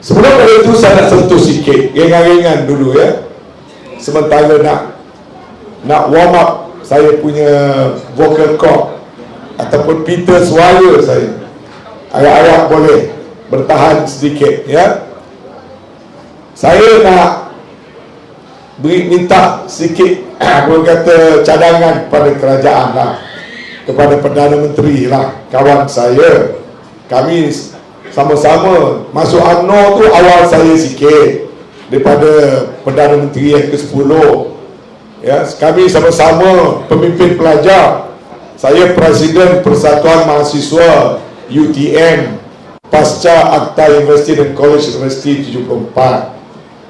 Sebelum pada itu saya nak sentuh sikit ringan-ringan dulu ya. Sementara nak warm up saya punya vocal cord ataupun pita suara saya. Agak-agak boleh bertahan sedikit ya. Saya nak minta sikit apa kata cadangan kepada kerajaan lah, kepada Perdana Menteri lah, kawan saya. Kami sama-sama masuk UMNO tu awal saya sikit daripada Perdana Menteri yang ke-10 ya. Kami sama-sama pemimpin pelajar. Saya Presiden Persatuan Mahasiswa UTM pasca Akta Universiti dan College Universiti 74.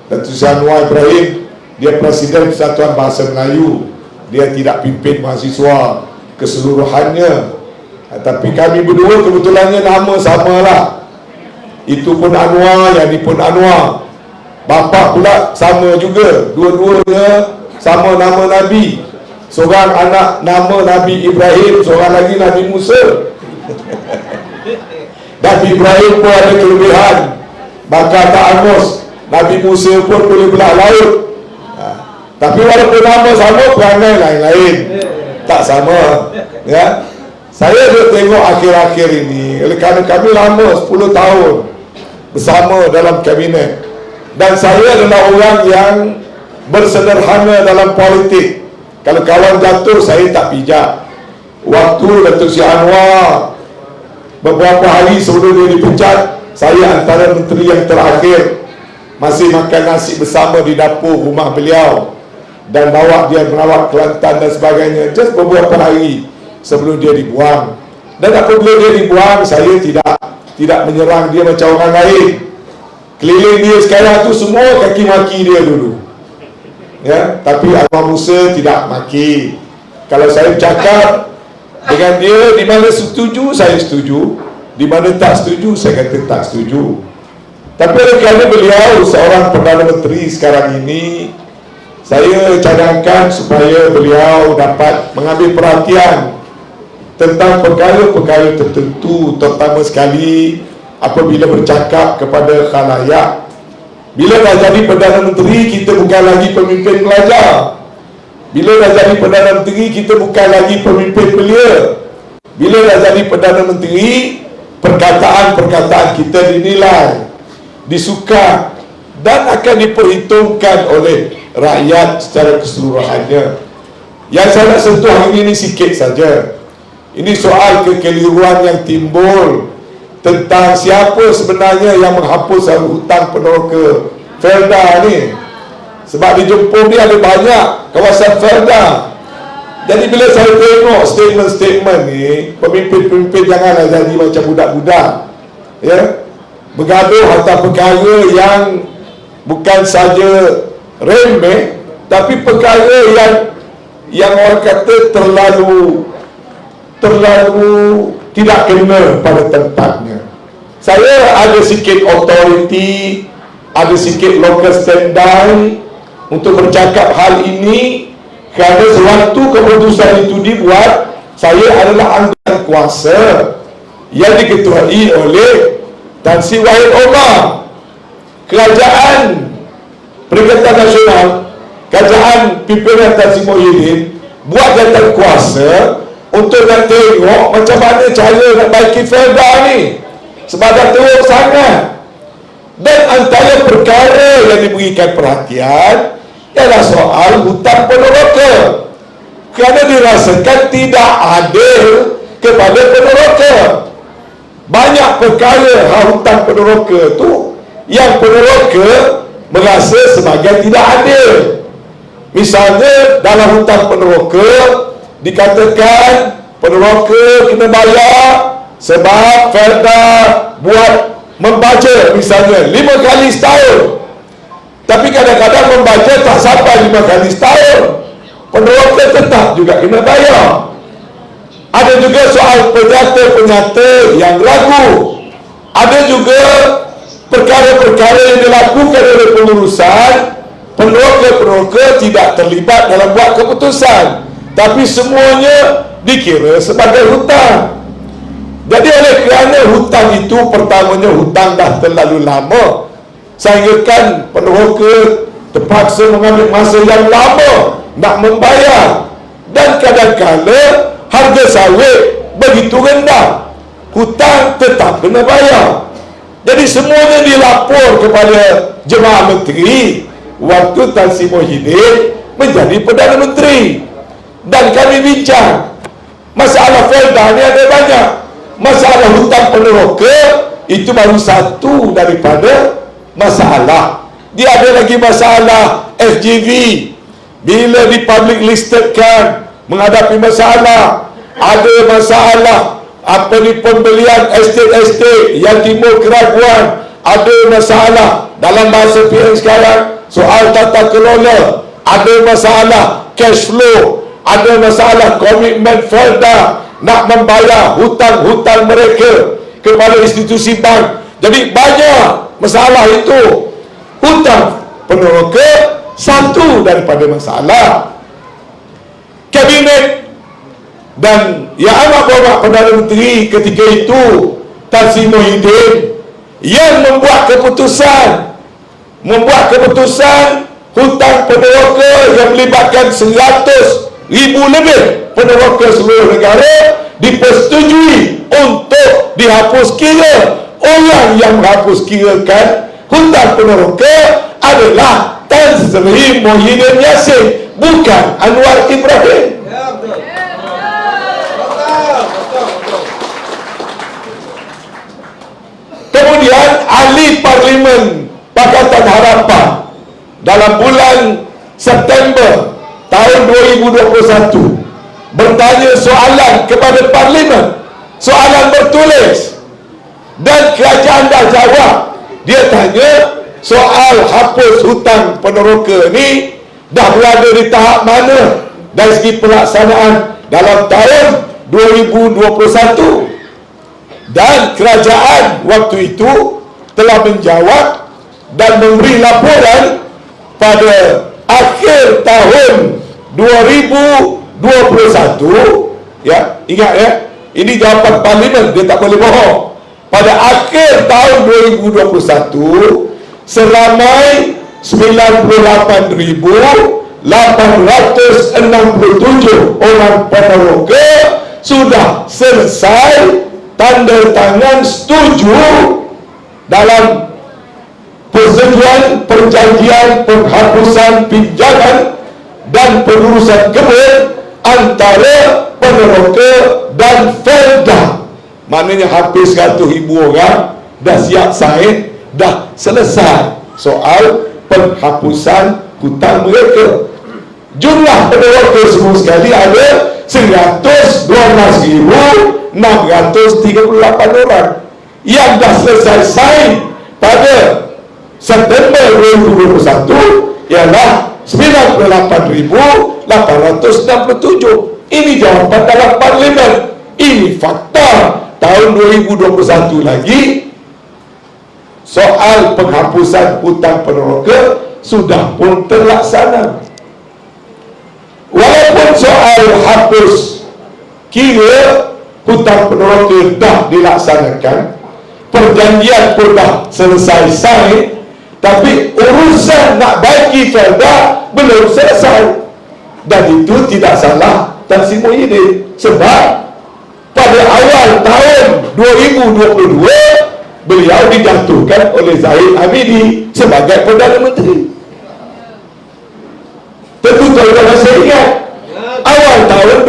Datuk Seri Anwar Ibrahim, dia Presiden Persatuan Bahasa Melayu. Dia tidak pimpin mahasiswa keseluruhannya, tapi kami berdua kebetulannya nama sama lah. Itu pun Anwar, yang ni pun Anwar. Bapa pula sama juga, dua-duanya sama nama Nabi. Seorang anak nama Nabi Ibrahim, seorang lagi Nabi Musa. Nabi Ibrahim pun ada kelebihan, bakal tak angus. Nabi Musa pun boleh belah laut. Tapi walaupun nama sama, perangai lain-lain, tak sama ya. Saya dah tengok akhir-akhir ini, kerana kami lama 10 tahun bersama dalam kabinet, dan saya adalah orang yang bersederhana dalam politik. Kalau kawan jatuh, saya tak pijak. Waktu Datuk Seri Anwar beberapa hari sebelum dia dipecat, saya antara menteri yang terakhir masih makan nasi bersama di dapur rumah beliau dan bawa dia merawat Kelantan dan sebagainya, just beberapa hari sebelum dia dibuang. Dan apabila dia dibuang, saya tidak menyerang dia macam orang lain. Keliling dia sekarang tu semua kaki maki dia dulu ya. Tapi Anwar Musa tidak maki. Kalau saya bercakap dengan dia, di mana setuju saya setuju, di mana tak setuju saya kata tak setuju. Tapi kerana beliau seorang Perdana Menteri sekarang ini, saya cadangkan supaya beliau dapat mengambil perhatian tentang perkara-perkara tertentu, terutama sekali apabila bercakap kepada khalayak. Bila dah jadi Perdana Menteri, kita bukan lagi pemimpin pelajar. Bila dah jadi Perdana Menteri, kita bukan lagi pemimpin belia. Bila dah jadi Perdana Menteri, perkataan-perkataan kita dinilai, disuka, dan akan diperhitungkan oleh rakyat secara keseluruhannya. Yang saya nak sentuh hari ini sikit saja. Ini soal kekeliruan yang timbul tentang siapa sebenarnya yang menghapus hutang peneroka Felda ni. Sebab di Jepun ni ada banyak kawasan Felda. Jadi bila saya tengok statement-statement ni, pemimpin-pemimpin janganlah jadi macam budak-budak ya, bergaduh harta perkara yang bukan saja remeh, tapi perkara yang orang kata terlalu tidak kena pada tempatnya. Saya ada sikit authority, ada sikit local standby untuk bercakap hal ini, kerana sewaktu keputusan itu dibuat, saya adalah anggota kuasa yang diketuai oleh Tan Sri Wahid Omar. Kerajaan Perikatan Nasional, kerajaan pimpinan Tan Sri Muhyiddin buat jawatan kuasa untuk nak tengok macam mana cara nak baiki Felda ni, sebab dah teruk sangat. Dan antara perkara yang diberikan perhatian ialah soal hutang peneroka, kerana dirasakan tidak adil kepada peneroka. Banyak perkara hutang peneroka tu yang peneroka merasa sebagai tidak adil. Misalnya dalam hutang peneroka dikatakan peneroka kena bayar sebab Felda buat membaca misalnya 5 kali setahun, tapi kadang-kadang membaca tak sampai 5 kali setahun, peneroka tetap juga kena bayar. Ada juga soal penyata-penyata yang ragu. Ada juga perkara-perkara yang dilakukan oleh pengurusan, peneroka-peneroka tidak terlibat dalam buat keputusan, tapi semuanya dikira sebagai hutang. Jadi oleh kerana hutang itu, pertamanya hutang dah terlalu lama sehinggakan peneroka terpaksa mengambil masa yang lama nak membayar, dan kadang-kadang harga sawit begitu rendah, hutang tetap kena bayar. Jadi semuanya dilapor kepada Jemaah Menteri waktu Tan Sri Muhyiddin menjadi Perdana Menteri, dan kami bincang masalah Felda ni ada banyak. Masalah hutang peneroka itu baru satu daripada masalah. Dia ada lagi masalah FGV, bila di public listedkan menghadapi masalah. Ada masalah pembelian estate yang timbul keraguan. Ada masalah dalam bahasa PM sekarang soal tata kelola. Ada masalah cash flow. Ada masalah komitmen Felda nak membayar hutang-hutang mereka kepada institusi bank. Jadi banyak masalah itu. Hutang peneroka satu daripada masalah. Kabinet dan Yang Amat Berhormat Perdana Menteri ketika itu Tan Sri Muhyiddin yang membuat keputusan hutang peneroka yang melibatkan 100,000 lebih peneroka seluruh negara dipersetujui untuk dihapus kira. Orang yang menghapus kirakan hutang peneroka adalah Tan Sri Muhyiddin Yassin, bukan Anwar Ibrahim. Kemudian ahli Parlimen Pakatan Harapan dalam bulan September tahun 2021 bertanya soalan kepada Parlimen, soalan bertulis, dan kerajaan dah jawab. Dia tanya soal hapus hutang peneroka ni dah berada di tahap mana dari segi pelaksanaan dalam tahun 2021. Dan kerajaan waktu itu telah menjawab dan memberi laporan pada akhir tahun 2021. Ya, ingat ya, ini jawapan Parlimen, dia tak boleh bohong. Pada akhir tahun 2021 seramai 98,867 orang peneroka sudah selesai tanda tangan setuju dalam persetujuan perjanjian penghapusan pinjaman dan pengurusan kebun antara peneroka dan Felda. Maknanya hampir 100,000 orang dah siap sign, dah selesai soal penghapusan hutang mereka. Jumlah peneroka semua sekali ada 112,638 orang yang dah selesai sign pada September 2021 ialah 98,867. Ini jawapan dalam Parlimen. Ini fakta. Tahun 2021 lagi soal penghapusan hutang peneroka sudah pun terlaksana. Walaupun soal hapus kira hutang peneroka dah dilaksanakan, perjanjian pun dah selesai sign, tapi urusan nak bagi Felda belum selesai. Dan itu tidak salah Tan Sri Muhyiddin, sebab pada awal tahun 2022 beliau dijatuhkan oleh Zahid Hamidi sebagai Perdana Menteri. Tentu tuan-tuan masih ingat, awal tahun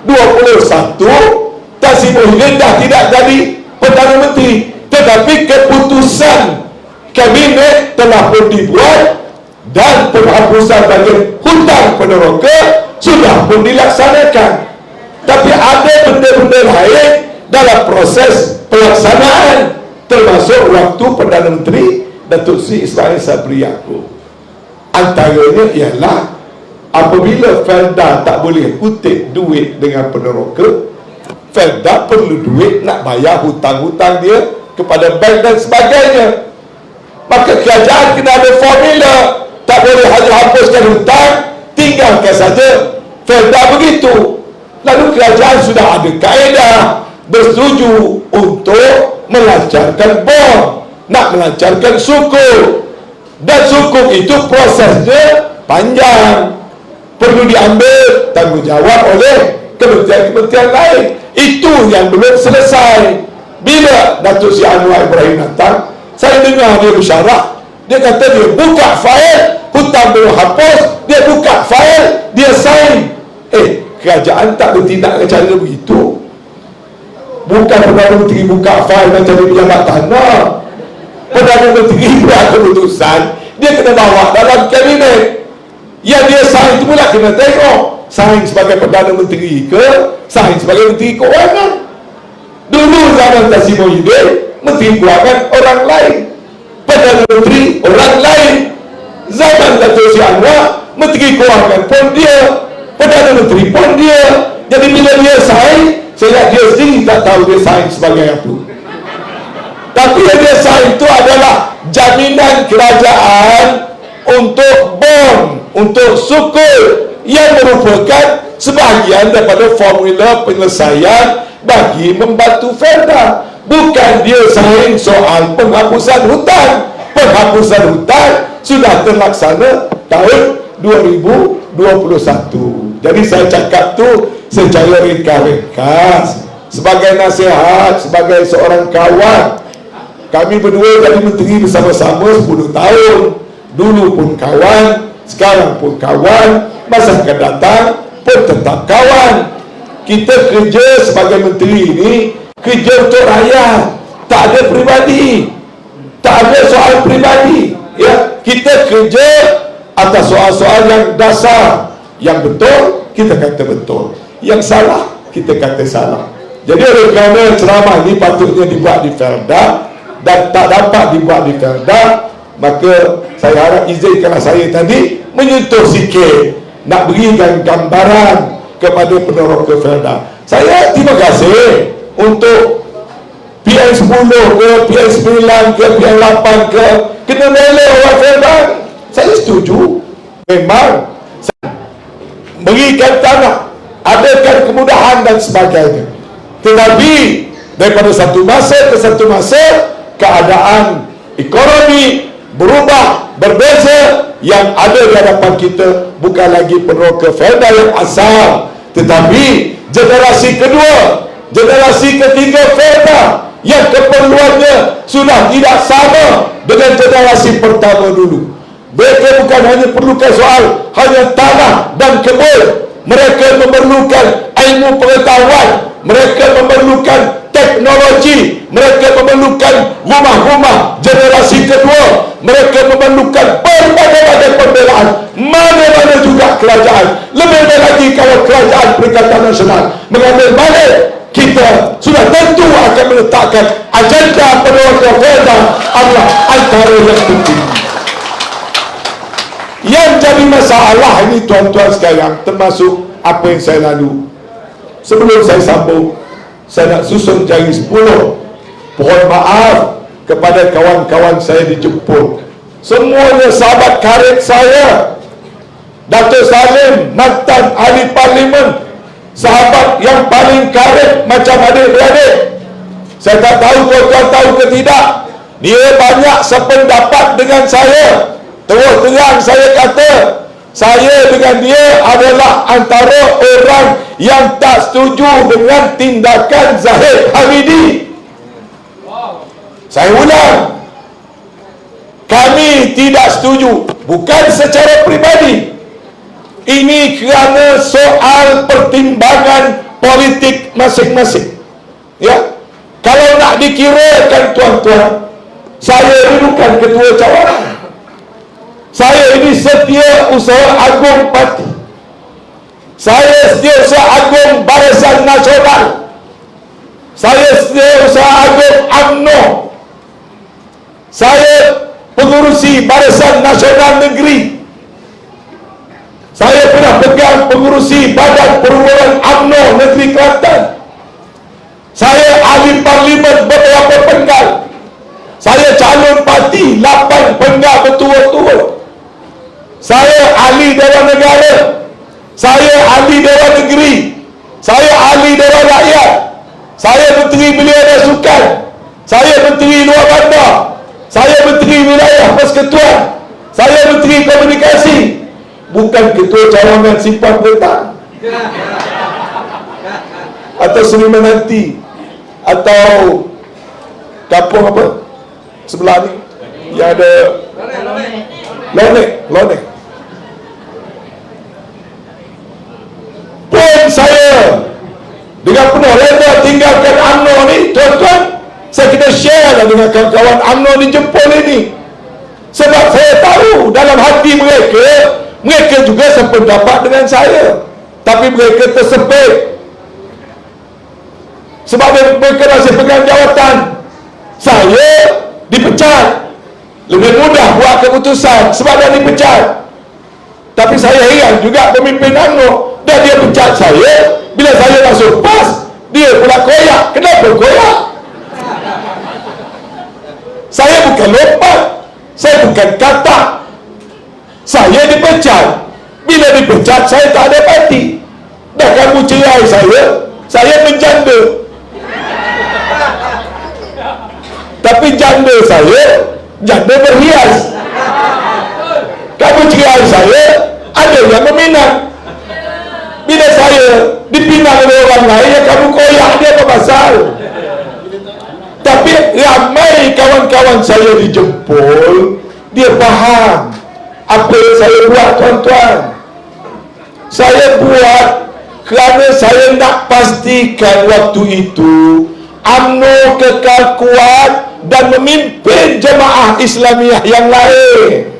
2021 Tan Sri Muhyiddin dah tidak jadi Perdana Menteri, tetapi keputusan kabinet telah pun dibuat dan penghapusan bagi hutang peneroka sudah pun dilaksanakan. Tapi ada benda-benda lain dalam proses pelaksanaan, termasuk waktu Perdana Menteri Datuk Seri Ismail Sabri Yaakob. Antaranya ialah apabila Felda tak boleh kutip duit dengan peneroka, Felda perlu duit nak bayar hutang-hutang dia kepada bank dan sebagainya. Maka kerajaan kena ada formula. Tak boleh hanya hapuskan hutang, tinggalkan saja Felda begitu. Lalu kerajaan sudah ada kaedah bersetuju untuk melancarkan bond. nak melancarkan sukuk, dan sukuk itu prosesnya panjang, perlu diambil tanggungjawab oleh kementerian-kementerian lain. Itu yang belum selesai. Bila Datuk Seri Anwar Ibrahim datang, saya dengar dia bersyarah, dia kata dia buka fail, hutang belum hapus, dia buka fail, dia sign. Kerajaan tak bertindak dengan cara begitu. Bukan Perdana Menteri buka fail macam dia pejabat tanah. Perdana Menteri buat keputusan, dia kena bawa dalam kabinet. Yang dia sign itu pula kena tengok, sign sebagai Perdana Menteri ke, sign sebagai Menteri Keuangan. Dulu zaman Tan Sri Muhyiddin, Menteri Keuangan orang lain, Perdana Menteri orang lain. Zaman Datuk Seri Anwar, Menteri Keuangan pun dia, Perdana Menteri pun dia. Jadi bila dia sign, saya dia sendiri tak tahu dia sign sebagai apa. Tapi yang dia sign itu adalah jaminan kerajaan untuk bond, untuk sukuk, yang merupakan sebahagian daripada formula penyelesaian bagi membantu Felda. Bukan dia sign soal penghapusan hutang. Penghapusan hutang sudah terlaksana tahun 2021. Jadi saya cakap tu secara ringkas sebagai nasihat, sebagai seorang kawan. Kami berdua jadi menteri bersama-sama 10 tahun. Dulu pun kawan, sekarang pun kawan, masa akan datang pun tetap kawan. Kita kerja sebagai menteri ini kerja untuk rakyat, tak ada peribadi, tak ada soal peribadi, ya. Kita kerja atas soal-soal yang dasar. Yang betul kita kata betul, yang salah kita kata salah. Jadi oleh kerana ceramah ini patutnya dibuat di Felda dan tak dapat dibuat di Felda, maka saya harap izinkanlah saya tadi menyentuh sikit, nak berikan gambaran kepada peneroka Felda. Saya terima kasih untuk PN10 ke, PN9 ke, PN8 ke, kena rela orang Felda. Saya setuju. Memang berikan tanah, adakan kemudahan dan sebagainya. Tetapi daripada satu masa ke satu masa, keadaan ekonomi berubah, berbeza. Yang ada di hadapan kita bukan lagi peneroka Felda yang asal, tetapi generasi kedua, generasi ketiga Felda yang keperluannya sudah tidak sama dengan generasi pertama dulu. Mereka bukan hanya perlukan soal hanya tanah dan kebun, mereka memerlukan ilmu pengetahuan, mereka memerlukan teknologi, mereka memerlukan rumah-rumah generasi kedua, mereka memerlukan berbagai-bagai pembelaan, mana-mana juga kerajaan. Lebih lagi kalau kerajaan Perikatan Nasional mengambil balik, kita sudah tentu akan meletakkan agenda peneroka Felda adalah antara yang penting. Yang jadi masalah ini tuan-tuan sekalian, termasuk apa yang saya lalu. Sebelum saya sambung, saya nak susun jari 10. Mohon maaf kepada kawan-kawan saya di Jepun, semuanya sahabat karib saya. Datuk Salim, mantan ahli parlimen, sahabat yang paling karib macam adik-beradik. Saya tak tahu tuan-tuan tahu ke tidak, dia banyak sependapat dengan saya. Terus terang saya kata, saya dengan dia adalah antara orang yang tak setuju dengan tindakan Zahid Hamidi. Saya ulang, kami tidak setuju, bukan secara peribadi. Ini kerana soal pertimbangan politik masing-masing. Ya, kalau nak dikirakan tuan-tuan, saya ini bukan ketua cawangan. Saya ini Setiausaha Agung Parti. Saya Setiausaha Agung Barisan Nasional. Saya Setiausaha Agung UMNO. Saya pengurusi Barisan Nasional Negeri. Saya pernah pegang pengurusi Badan Perhubungan UMNO Negeri Kelantan. Saya ahli parlimen beberapa penggal. Saya calon parti 8 penggal betul-betul. Saya ahli Dewan Negara, saya ahli Dewan Negeri, saya ahli Dewan Rakyat, saya Menteri Belia dan Sukan, saya Menteri Luar Bandar, Saya Menteri Wilayah Persekutuan, saya Menteri Komunikasi, bukan Ketua Cawangan Simpan Petang atau Seri Menanti atau kampung apa sebelah ni yang ada Lonek. Pun saya dengan penuh reda tinggalkan UMNO ni, tuan-tuan. Saya kena share lah dengan kawan-kawan UMNO di Jepun ini, sebab saya tahu dalam hati mereka juga sependapat dengan saya, tapi mereka tersepit sebab mereka masih pegang jawatan. Saya dipecat, lebih mudah buat keputusan sebab dia dipecat. Tapi saya heran juga pemimpin UMNO, dah dia pecat saya, bila saya masuk PAS dia pula koyak. Kenapa koyak? Saya bukan lompat, saya bukan katak, saya dipecat. Bila dipecat saya tak ada parti. Dah kamu cerai saya menjanda, tapi janda saya janda berhias. Kamu cerai saya, ada yang meminang. Bila saya dipinang oleh orang lain, ya kamu koyak, dia apa pasal? Tapi ramai kawan-kawan saya di Jepun, dia faham apa yang saya buat, tuan-tuan. Saya buat kerana saya nak pastikan waktu itu UMNO kekal kuat dan memimpin jemaah Islamiah yang lain.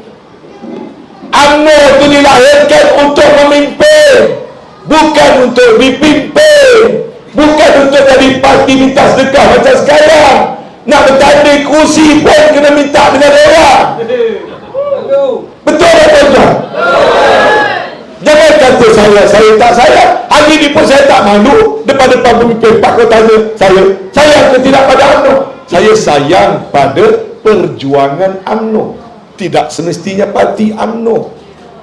UMNO itu dilahirkan untuk memimpin, bukan untuk dipimpin, bukan untuk jadi parti minta sedekah macam sekarang. Nak bertanding kursi pun kena minta dengan orang. Betul tak, tuan-tuan? Jangan kata saya tak sayang. Hari ni pun saya tak malu depan-depan pemimpin Pak kau tanya saya sayang ke tidak pada UMNO. Saya sayang pada perjuangan UMNO, tidak semestinya parti UMNO,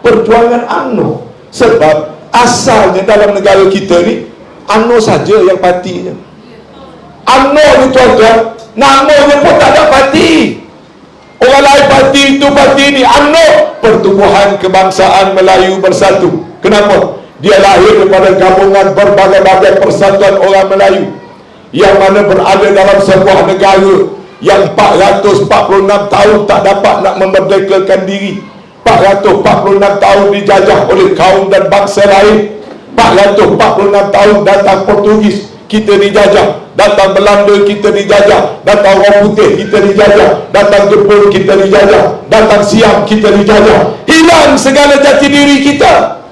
perjuangan UMNO. Sebab asalnya dalam negara kita ni UMNO saja yang partinya. UMNO ni, tuan-tuan, namanya pun tak ada parti. Orang lain parti itu, parti ini. UMNO, Pertubuhan Kebangsaan Melayu Bersatu. Kenapa? Dia lahir daripada gabungan berbagai-bagai persatuan orang Melayu yang mana berada dalam sebuah negara yang 446 tahun tak dapat nak memerdekakan diri. 446 tahun dijajah oleh kaum dan bangsa lain. 446 tahun datang Portugis, kita dijajah. Datang Belanda, kita dijajah. Datang orang putih, kita dijajah. Datang Jepun, kita dijajah. Datang Siam, kita dijajah. Hilang segala jati diri kita.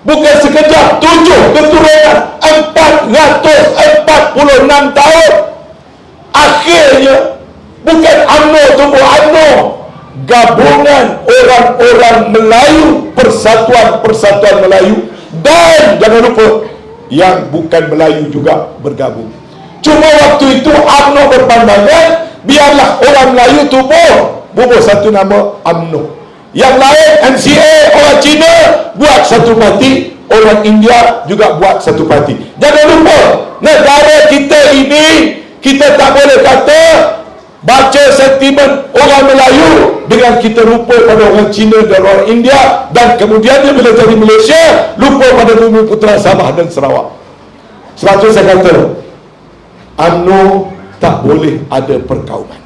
Bukan sekejap, 7 keturunan, 446 tahun. Akhirnya bukan UMNO tumbuh UMNO, gabungan orang-orang Melayu, persatuan-persatuan Melayu, dan jangan lupa yang bukan Melayu juga bergabung. Cuma waktu itu UMNO berpandangan biarlah orang Melayu bubuh satu nama UMNO. Yang lain MCA orang Cina buat satu parti, orang India juga buat satu parti. Jangan lupa, negara kita ini kita tak boleh kata baca sentimen orang Melayu dengan kita lupa pada orang Cina dan orang India, dan kemudian dia bila jadi Malaysia lupa pada Bumi Putra, Sabah dan Sarawak. Sebab itu saya kata UMNO tak boleh ada perkauman.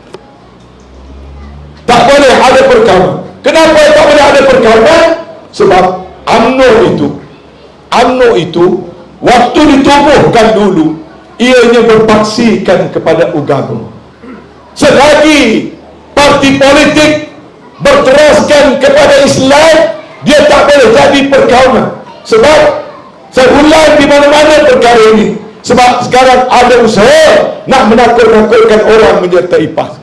Tak boleh ada perkauman. Kenapa tak boleh ada perkauman? Sebab UMNO itu waktu ditubuhkan dulu ianya berpaksikan kepada agama. Selagi parti politik berteraskan kepada Islam, dia tak boleh jadi perkauman. Sebab saya ulang di mana-mana perkara ini. Sebab sekarang ada usaha nak menakut-nakutkan orang menyertai PAS.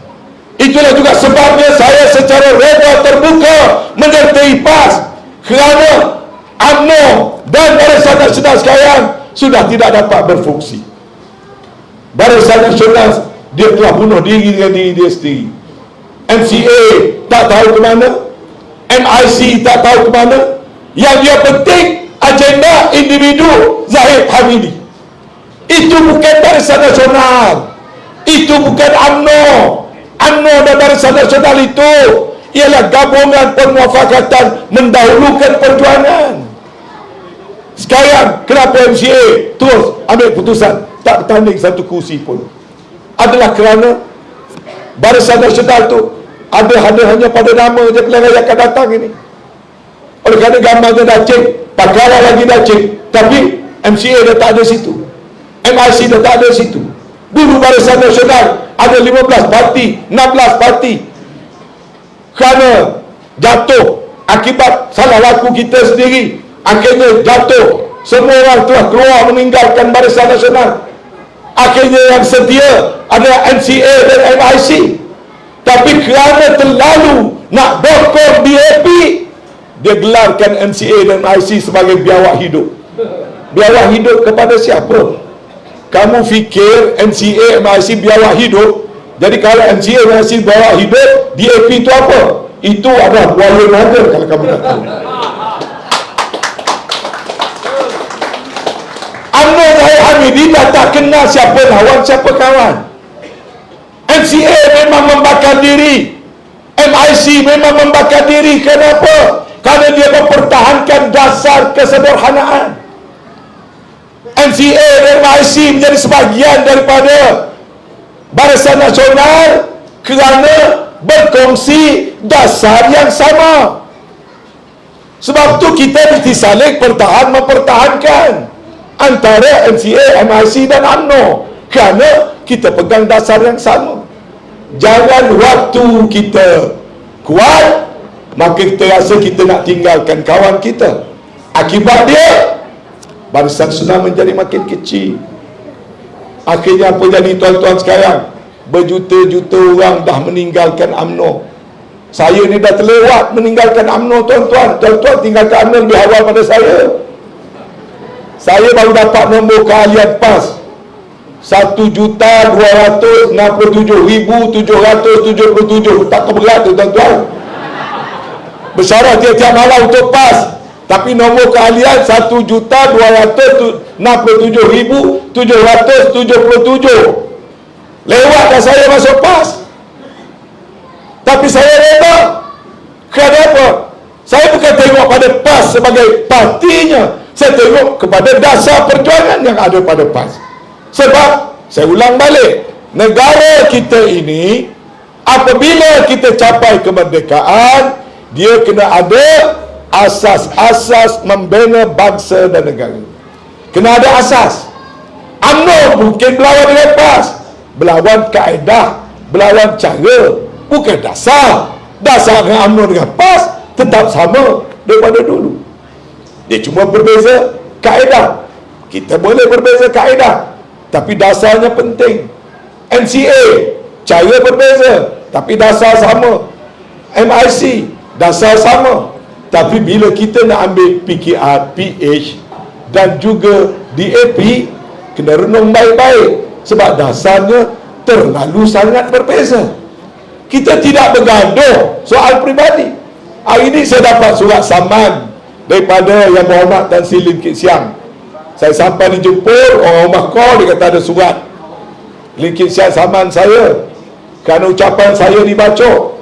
Itulah juga sebabnya saya secara reda terbuka menyertai PAS, kerana UMNO dan Barisan Nasional sekarang sudah tidak dapat berfungsi. Barisan Nasional dia telah bunuh diri dengan diri dia sendiri. MCA tak tahu ke mana, MIC tak tahu ke mana. Yang dia penting agenda individu Zahid Hamidi. Itu bukan Barisan Nasional, itu bukan UMNO, UMNO dan Barisan Nasional itu ialah gabungan permuafakatan mendahulukan perjuangan. Sekarang kenapa MCA terus ambil putusan tak bertanding satu kursi pun? Adalah kerana Barisan Nasional tu ada hanya pada nama je pilihan raya akan datang ini. Oleh kerana gambarnya dah cek, pakara lagi dah cek, tapi MCA dah tak ada situ, MIC dah tak ada situ. Dulu Barisan Nasional ada 15 parti, 16 parti. Kerana jatuh akibat salah laku kita sendiri, akhirnya jatuh. Semua orang telah keluar meninggalkan Barisan Nasional. Akhirnya yang setia adalah MCA dan MIC. Tapi kerana terlalu nak bokong DAP, dia gelarkan MCA dan MIC sebagai biawak hidup. Biawak hidup kepada siapa? Kamu fikir MCA, MIC biawak hidup? Jadi kalau MCA, MIC biawak hidup, DAP itu apa? Itu adalah buaya naga kalau kamu tak tahu. UMNO Zahid Hamidi dah tak kenal siapa lawan, siapa kawan. MCA memang membakar diri, MIC memang membakar diri. Kenapa? Kerana dia mempertahankan dasar kesederhanaan. MCA dan MIC menjadi sebahagian daripada Barisan Nasional kerana berkongsi dasar yang sama. Sebab tu kita mesti saling mempertahankan antara MCA, MIC dan UMNO kerana kita pegang dasar yang sama. Jangan waktu kita kuat maka kita rasa kita nak tinggalkan kawan kita. Akibat dia Barisan Nasional menjadi makin kecil. Akhirnya apa jadi tuan-tuan sekarang? Berjuta-juta orang dah meninggalkan UMNO. Saya ni dah terlewat meninggalkan UMNO, tuan-tuan. Tuan-tuan tinggalkan UMNO lebih awal pada saya. Saya baru dapat nombor keahlian PAS 1,267,777. Tak keberat tu, tuan-tuan. Bersyarat tiap-tiap malam untuk PAS. Tapi nombor keahlian 1,267,777. Lewat dah saya masuk PAS. Tapi saya reda. Kenapa? Saya bukan tengok pada PAS sebagai partinya. Saya tengok kepada dasar perjuangan yang ada pada PAS. Sebab saya ulang balik, negara kita ini apabila kita capai kemerdekaan, dia kena ada asas-asas membina bangsa dan negara. Kena ada asas. UMNO mungkin berlawan dengan PAS, berlawan kaedah, berlawan cara, bukan dasar. Dasar dengan UMNO dengan PAS tetap sama daripada dulu. Dia cuma berbeza kaedah. Kita boleh berbeza kaedah, tapi dasarnya penting. MCA cara berbeza, tapi dasar sama. MIC dasar sama. Tapi bila kita nak ambil PKR, PH dan juga DAP, kena renung baik-baik sebab dasarnya terlalu sangat berbeza. Kita tidak bergaduh soal peribadi. Hari ini saya dapat surat saman daripada Yang Berhormat Tan Sri Lim Kit Siang. Saya sampai di Jepun, orang rumah call, dia kata ada surat. Lim Kit Siang saman saya kerana ucapan saya dibaca.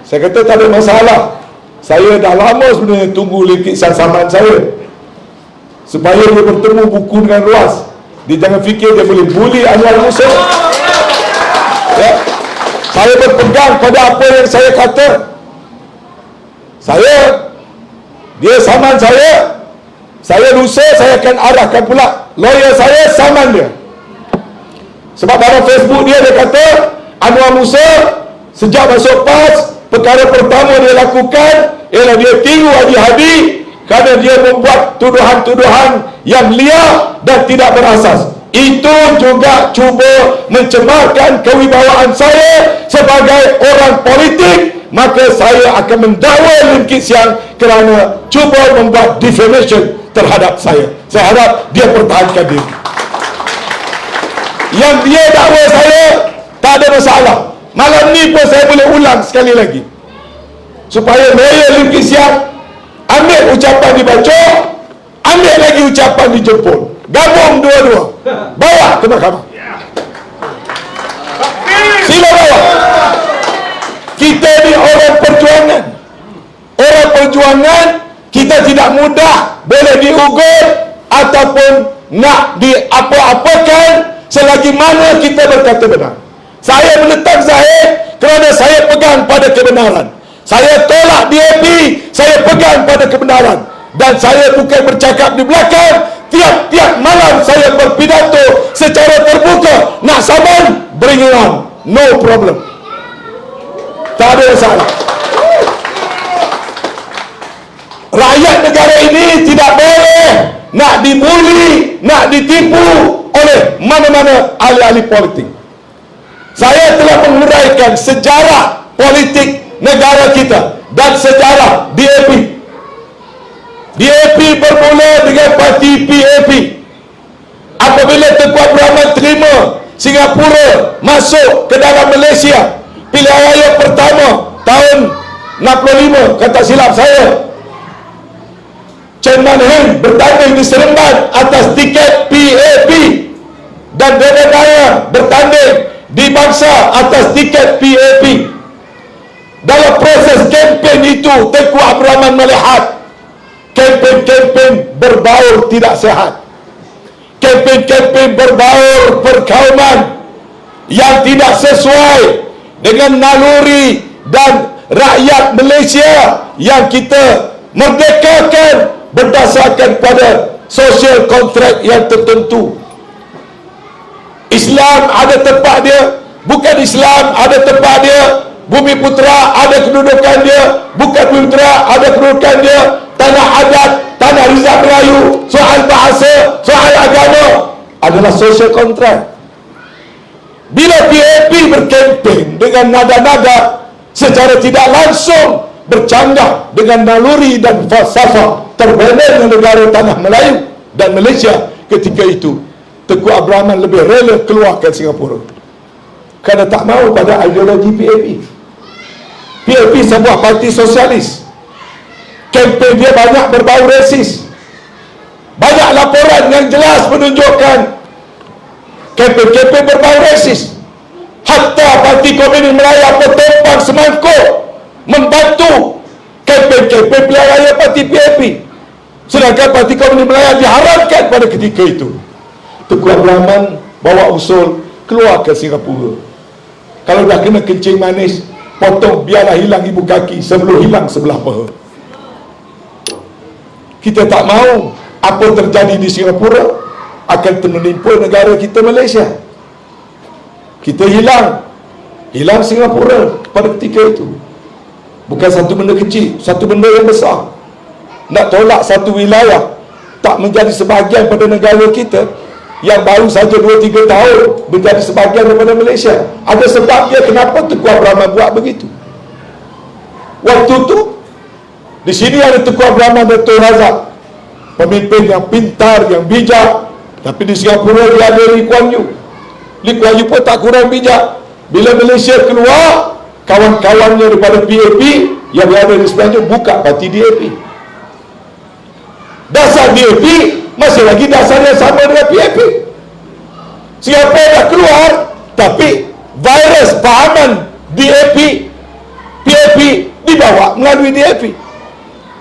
Saya kata tak ada masalah. Saya dah lama sebenarnya tunggu Lim Kit Siang saman saya supaya dia bertemu buku dengan luas. Dia jangan fikir dia boleh bully Anwar Musa. Ya. Saya berpegang pada apa yang saya kata. Dia saman saya lusa, saya akan arahkan pula lawyer saya saman dia. Sebab dalam Facebook dia kata Anwar Musa sejak masuk PAS, perkara pertama dia lakukan ialah dia tiru Haji Hadi kerana dia membuat tuduhan-tuduhan yang liar dan tidak berasas. Itu juga cuba mencemarkan kewibawaan saya sebagai orang politik. Maka saya akan mendakwa Lim Kit Siang kerana cuba membuat defamation terhadap saya. Saya harap dia pertahankan diri. Yang dia dakwa saya tak ada masalah. Malam ni pun saya boleh ulang sekali lagi supaya lawyer Lim Kit Siang ambil ucapan dibaca, ambil lagi ucapan dijemput, gabung dua-dua, bawa ke mahkamah. Sila bawa. Kita ni orang perjuangan. Orang perjuangan, kita tidak mudah boleh diugut ataupun nak diapa-apakan selagi mana kita berkata benar. Saya menentang Zahid kerana saya pegang pada kebenaran. Saya tolak DAP, saya pegang pada kebenaran. Dan saya bukan bercakap di belakang. Tiap-tiap malam saya berpidato secara terbuka. Nak saman, bring it on. No problem. Tak ada masalah. Rakyat negara ini tidak boleh nak dibuli, nak ditipu oleh mana-mana ahli-ahli politik. Saya telah menguraikan sejarah politik negara kita dan sejarah DAP. DAP bermula dengan parti PAP. Apabila Tengku Abdul Rahman terima Singapura masuk ke dalam Malaysia, pilihan raya pertama tahun 65, kata silap saya, Chen Man-Heng bertanding di Seremban atas tiket PAP dan Deden Nayar bertanding di Bangsa atas tiket PAP. Dalam proses kempen itu, Tengku Abdul Rahman melihat kempen-kempen berbaur tidak sehat, kempen-kempen berbaur perkauman yang tidak sesuai dengan naluri dan rakyat Malaysia yang kita merdekakan berdasarkan pada social contract yang tertentu. Islam ada tempat dia, bukan Islam ada tempat dia. Bumi Putera ada kedudukan dia, bukan Bumi Putera ada kedudukan dia. Tanah adat, tanah Rizal Melayu, soal bahasa, soal agama adalah social contract. Bila PAP berkempen dengan nada-nada secara tidak langsung bercanggah dengan naluri dan falsafah terbina negara tanah Melayu dan Malaysia, ketika itu Tengku Abdul Rahman lebih rela keluarkan Singapura kerana tak mahu pada ideologi PAP. PAP sebuah parti sosialis. Kempen dia banyak berbau rasis. Banyak laporan yang jelas menunjukkan kempen-kempen berbau rasis. Hatta Parti Komunis Melayu bertumpang semangkuk membantu kempen-kempen pilihan raya parti PAP. Sedangkan Parti Komunis Melayu diharamkan pada ketika itu. Tengku Abdul Rahman bawa usul keluar ke Singapura. Kalau dah kena kencing manis, potong, biarlah hilang ibu kaki sebelum hilang sebelah paha. Kita tak mahu apa terjadi di Singapura akan menimpa negara kita Malaysia. Kita hilang Singapura pada ketika itu. Bukan satu benda kecil, satu benda yang besar. Nak tolak satu wilayah tak menjadi sebahagian pada negara kita yang baru saja 2-3 tahun menjadi sebahagian daripada Malaysia. Ada sebab dia kenapa Tengku Abdul Rahman buat begitu. Waktu tu di sini ada Tengku Abdul Rahman dan Tun Razak, pemimpin yang pintar, yang bijak. Tapi di Singapura dia ada Lee Kuan Yew. Lee Kuan Yew pun tak kurang bijak. Bila Malaysia keluar, kawan-kawannya daripada PAP yang berada di sebenarnya buka parti DAP. Dasar DAP masih lagi dasar yang sama dengan PAP. Singapura dah keluar, tapi virus fahaman DAP, PAP dibawa melalui DAP.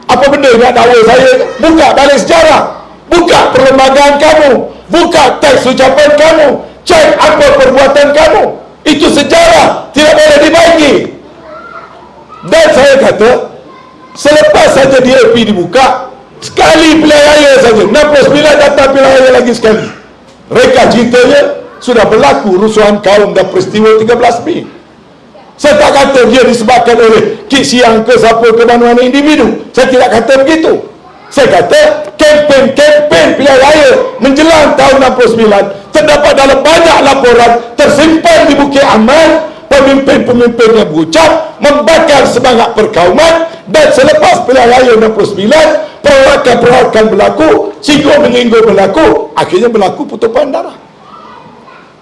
Apa benda nak dakwa saya? Buka balik sejarah, buka perlembagaan kamu, buka teks ucapan kamu, cek apa perbuatan kamu. Itu sejarah, tidak boleh dibagi. Dan saya kata, selepas saja DAP dibuka, sekali pilihan raya saja, 69 datang pilihan raya lagi sekali, reka ceritanya sudah berlaku rusuhan kaum dan peristiwa 13 Mei. Saya tak kata dia disebabkan oleh kik siang ke siapa ke mana-mana individu. Saya tidak kata begitu. Saya kata kempen-kempen pilihan raya menjelang tahun 69 terdapat dalam banyak laporan tersimpan di Bukit Aman, pemimpin-pemimpin yang berucap membakar semangat perkauman. Dan selepas pilihan raya 69, perolakan-perolakan berlaku, singgung-menyinggung berlaku, akhirnya berlaku pertumpahan darah.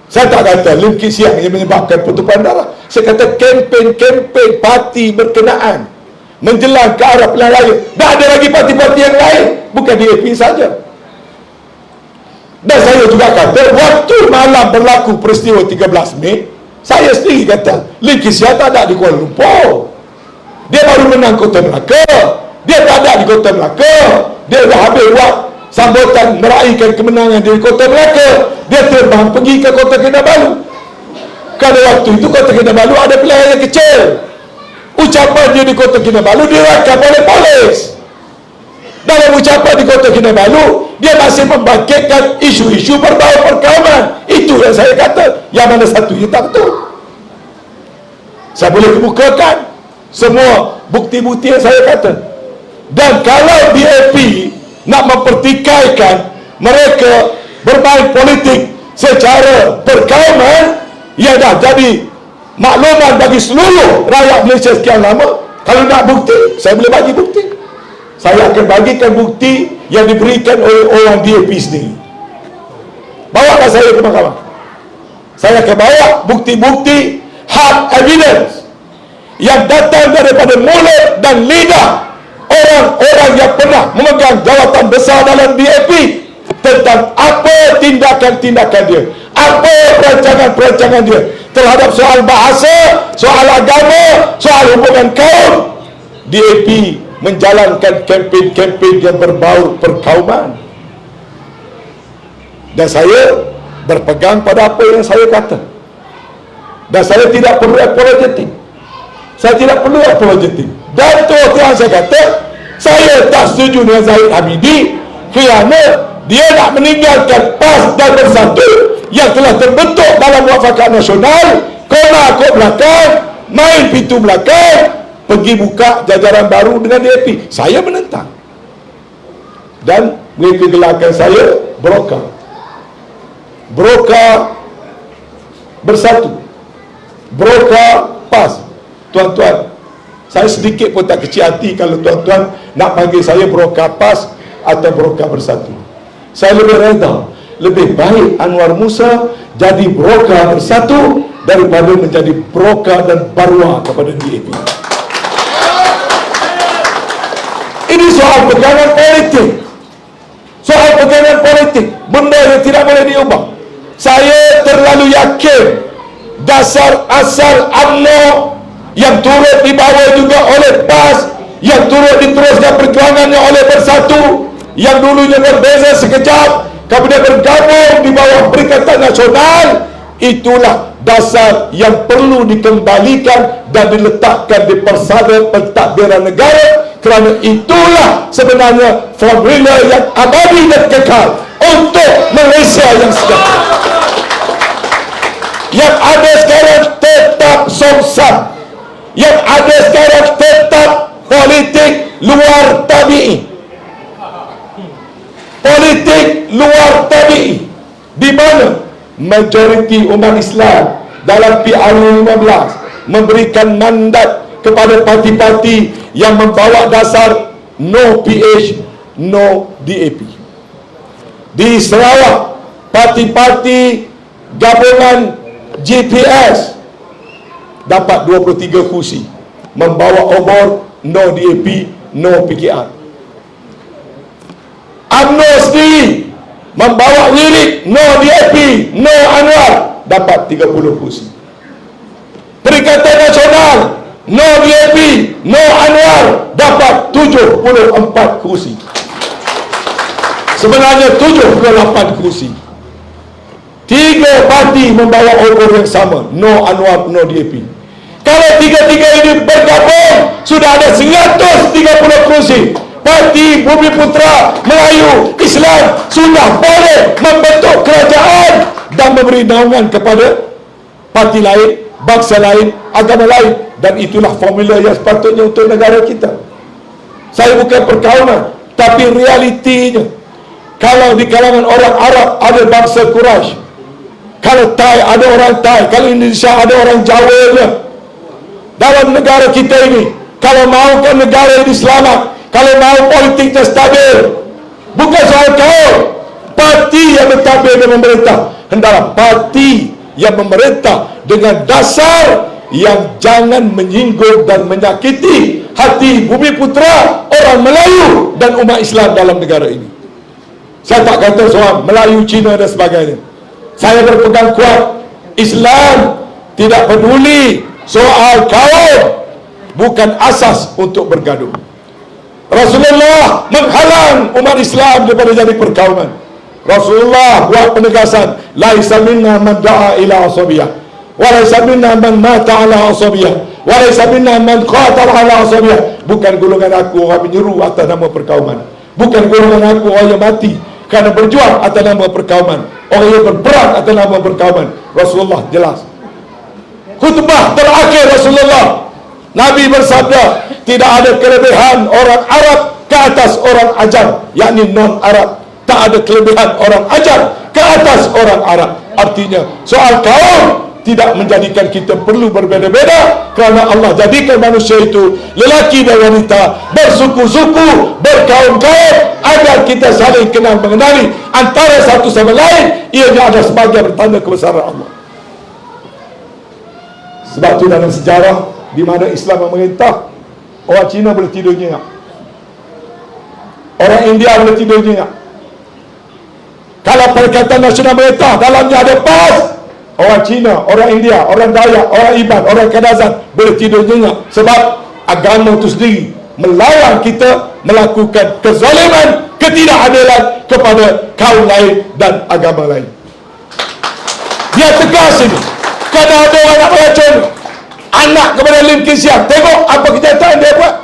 Saya tak kata Lim Kit Siang yang menyebabkan pertumpahan darah. Saya kata kempen-kempen parti berkenaan menjelang ke arah pilihan raya. Dah ada lagi parti-parti yang lain, bukan DAP saja. Dan saya juga kata waktu malam berlaku peristiwa 13 Mei, Saya sendiri kata, Lim Kissia tak ada di Kuala Lumpur. Dia baru menang Kota Melaka. Dia tak ada di Kota Melaka. Dia dah habis buat sambutan meraihkan kemenangan di Kota Melaka. Dia terbang pergi ke Kota Kinabalu. Kalau waktu itu Kota Kinabalu ada pilihan yang kecil. Ucapan dia di Kota Kinabalu direkam oleh polis. Dalam ucapan di Kota Kinabalu, dia masih membangkitkan isu-isu berbau perkauman. Itu yang saya kata. Yang mana satunya tak betul. Saya boleh kemukakan semua bukti-bukti yang saya kata. Dan kalau DAP nak mempertikaikan mereka bermain politik secara perkauman, ia dah jadi makluman bagi seluruh rakyat Malaysia sekian lama. Kalau nak bukti, saya boleh bagi bukti. Saya akan bagikan bukti yang diberikan oleh orang DAP sendiri. Bawalah saya ke mahkamah. Saya akan bawa bukti-bukti hard evidence yang datang daripada mulut dan lidah orang-orang yang pernah memegang jawatan besar dalam DAP tentang apa tindakan-tindakan dia, apa perancangan-perancangan dia terhadap soal bahasa, soal agama, soal hubungan kaum. DAP menjalankan kempen-kempen yang berbau perkauman. Dan saya berpegang pada apa yang saya kata. Dan saya tidak perlu apologetik. Saya tidak perlu apologetik. Dan terus terang saya kata, saya tak setuju dengan Zahid Hamidi kerana dia nak meninggalkan PAS dan Bersatu yang telah terbentuk dalam Muafakat Nasional, kona kok belakang, main pintu belakang, pergi buka jajaran baru dengan DAP. Saya menentang. Dan mereka gelarkan saya broker. Broker Bersatu, broker PAS. Tuan-tuan, saya sedikit pun tak kecil hati kalau tuan-tuan nak panggil saya broker PAS atau broker Bersatu. Saya lebih reda, lebih baik Anwar Musa jadi broker Bersatu daripada menjadi broker dan barua kepada DAP. Ini soal pegangan politik. Soal pegangan politik, benda yang tidak boleh diubah. Saya terlalu yakin dasar asal UMNO yang turut dibawa juga oleh PAS, yang turut diteruskan perjuangannya oleh Bersatu, yang dulunya berbeza sekejap kemudian bergabung di bawah Perikatan Nasional, itulah dasar yang perlu dikembalikan dan diletakkan di persada pentadbiran negara, kerana itulah sebenarnya formula yang abadi dan kekal untuk Malaysia yang sejahtera. Yang ada sekarang tetap somsam, yang ada sekarang tetap politik luar tabi'i. Politik luar tabi'i di mana majoriti umat Islam dalam PRU 15 memberikan mandat kepada parti-parti yang membawa dasar no PH, no DAP. Di Sarawak, parti-parti gabungan GPS dapat 23 kursi membawa obor no DAP, no PKR. UMNO sendiri membawa wirid no DAP, no Anwar dapat 30 kursi. Perikatan Nasional no DAP, no Anwar dapat 74 kursi. Sebenarnya 78 kursi. 3 parti membawa obor yang sama, no Anwar, no DAP. Kalau tiga-tiga ini bergabung, sudah ada 130 kursi. Parti Bumi Putra Melayu Islam sudah boleh membentuk kerajaan dan memberi naungan kepada parti lain, bangsa lain, agama lain. Dan itulah formula yang sepatutnya untuk negara kita. Saya bukan perkauman, tapi realitinya, kalau di kalangan orang Arab ada bangsa Quraisy, kalau Thai ada orang Thai, kalau Indonesia ada orang Jawa. Dalam negara kita ini, kalau mahukan negara ini selamat, kalau mahu politiknya stabil, bukan soal kaum, parti yang bertabir dan memerintah, hendaklah parti yang memerintah dengan dasar yang jangan menyinggung dan menyakiti hati Bumi Putra, orang Melayu dan umat Islam dalam negara ini. Saya tak kata soal Melayu, Cina dan sebagainya. Saya berpegang kuat Islam Tidak peduli soal kaum, bukan asas untuk bergaduh. Rasulullah menghalang umat Islam daripada jadi perkauman. Rasulullah buat penegasan, laisa minna man da'a ila asabiyah, wa laisa minna man mata ala asabiyah, wa laisa minna man qatala ala asabiyah. Bukan golongan aku orang menyeru atas nama perkauman. Bukan golongan aku orang yang mati kerana berjuang atas nama perkauman, orang yang berperang atas nama perkauman. Rasulullah jelas. Khutbah terakhir Rasulullah, Nabi bersabda, tidak ada kelebihan orang Arab ke atas orang Ajam, yakni non-Arab. Tak ada kelebihan orang Ajam ke atas orang Arab. Artinya soal kaum tidak menjadikan kita perlu berbeza-beza, kerana Allah jadikan manusia itu lelaki dan wanita, bersuku-suku, berkaum-kaum, agar kita saling kenal mengenali antara satu sama lain. Ianya ada sebagai bertanda kebesaran Allah. Sebab itu dalam sejarah di mana Islam memerintah, orang Cina boleh tidur nyenyak, orang India boleh tidur nyenyak. Kalau Perikatan Nasional Merintah dalamnya ada PAS, orang Cina, orang India, orang Dayak, orang Iban, orang Kadazan boleh tidur nyenyak. Sebab agama itu sendiri melarang kita melakukan kezaliman, ketidakadilan kepada kaum lain dan agama lain. Dia tegas ini. Kerana ada orang nak beracun anak kepada Lim Kim Siang. Tengok apa kenyataan dia buat.